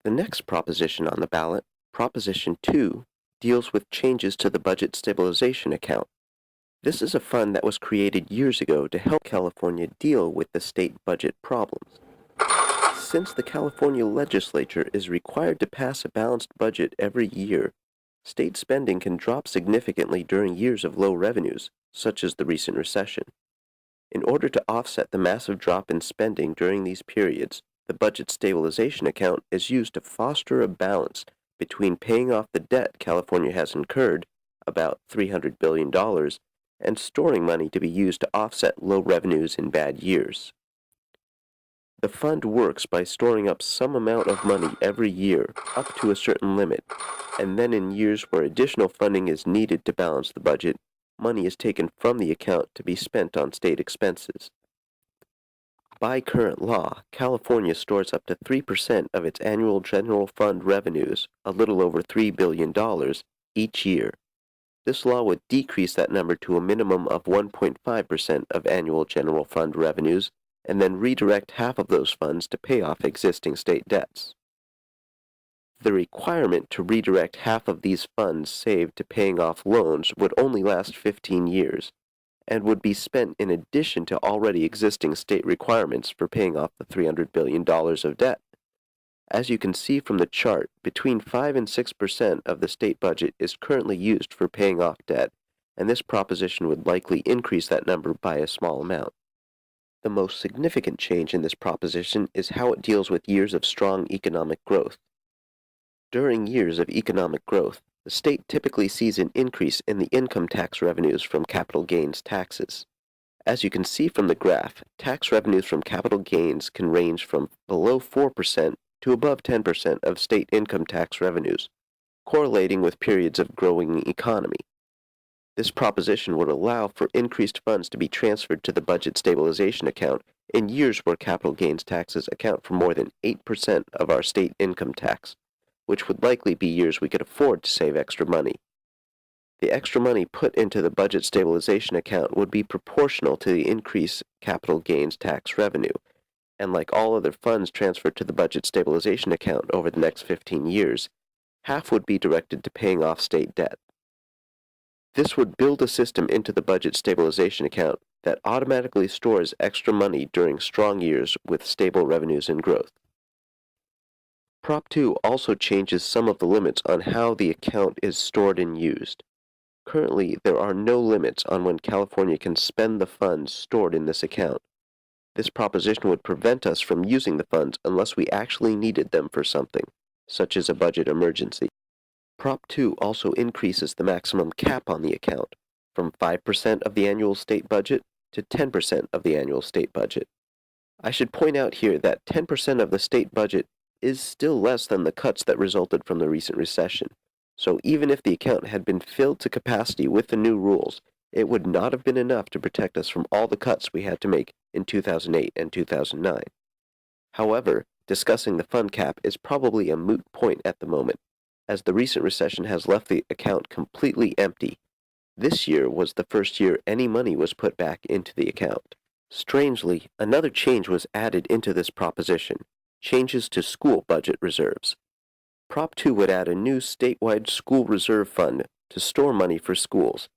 The next proposition on the ballot, Proposition 2, deals with changes to the Budget Stabilization Account. This is a fund that was created years ago to help California deal with the state budget problems. Since the California legislature is required to pass a balanced budget every year, state spending can drop significantly during years of low revenues, such as the recent recession. In order to offset the massive drop in spending during these periods, the Budget Stabilization Account is used to foster a balance between paying off the debt California has incurred, about $300 billion, and storing money to be used to offset low revenues in bad years. The fund works by storing up some amount of money every year, up to a certain limit, and then in years where additional funding is needed to balance the budget, money is taken from the account to be spent on state expenses. By current law, California stores up to 3% of its annual general fund revenues, a little over $3 billion, each year. This law would decrease that number to a minimum of 1.5% of annual general fund revenues, and then redirect half of those funds to pay off existing state debts. The requirement to redirect half of these funds saved to paying off loans would only last 15 years, and would be spent in addition to already existing state requirements for paying off the $300 billion of debt. As you can see from the chart, between 5 and 6% of the state budget is currently used for paying off debt, and this proposition would likely increase that number by a small amount. The most significant change in this proposition is how it deals with years of strong economic growth. During years of economic growth, the state typically sees an increase in the income tax revenues from capital gains taxes. As you can see from the graph, tax revenues from capital gains can range from below 4% to above 10% of state income tax revenues, correlating with periods of growing economy. This proposition would allow for increased funds to be transferred to the Budget Stabilization Account in years where capital gains taxes account for more than 8% of our state income tax, which would likely be years we could afford to save extra money. The extra money put into the Budget Stabilization Account would be proportional to the increased capital gains tax revenue, and like all other funds transferred to the Budget Stabilization Account over the next 15 years, half would be directed to paying off state debt. This would build a system into the Budget Stabilization Account that automatically stores extra money during strong years with stable revenues and growth. Prop 2 also changes some of the limits on how the account is stored and used. Currently, there are no limits on when California can spend the funds stored in this account. This proposition would prevent us from using the funds unless we actually needed them for something, such as a budget emergency. Prop 2 also increases the maximum cap on the account, from 5% of the annual state budget to 10% of the annual state budget. I should point out here that 10% of the state budget is still less than the cuts that resulted from the recent recession, so even if the account had been filled to capacity with the new rules, it would not have been enough to protect us from all the cuts we had to make in 2008 and 2009. However, discussing the fund cap is probably a moot point at the moment, as the recent recession has left the account completely empty. This year was the first year any money was put back into the account. Strangely, another change was added into this proposition: changes to school budget reserves. Prop 2 would add a new statewide school reserve fund to store money for schools,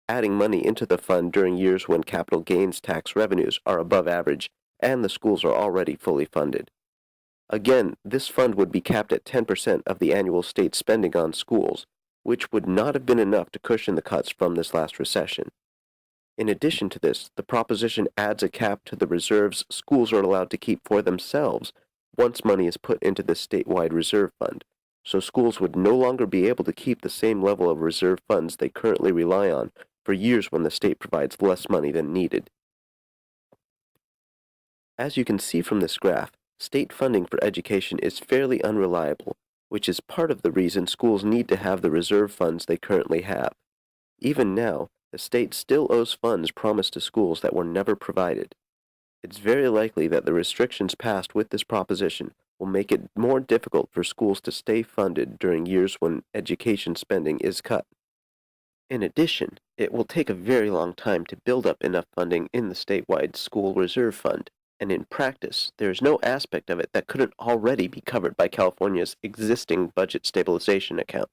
adding money into the fund during years when capital gains tax revenues are above average and the schools are already fully funded. Again, this fund would be capped at 10% of the annual state spending on schools, which would not have been enough to cushion the cuts from this last recession. In addition to this, the proposition adds a cap to the reserves schools are allowed to keep for themselves once money is put into the statewide reserve fund, so schools would no longer be able to keep the same level of reserve funds they currently rely on for years when the state provides less money than needed. As you can see from this graph, state funding for education is fairly unreliable, which is part of the reason schools need to have the reserve funds they currently have. Even now, the state still owes funds promised to schools that were never provided. It's very likely that the restrictions passed with this proposition will make it more difficult for schools to stay funded during years when education spending is cut. In addition, it will take a very long time to build up enough funding in the statewide school reserve fund, and in practice, there is no aspect of it that couldn't already be covered by California's existing budget stabilization account.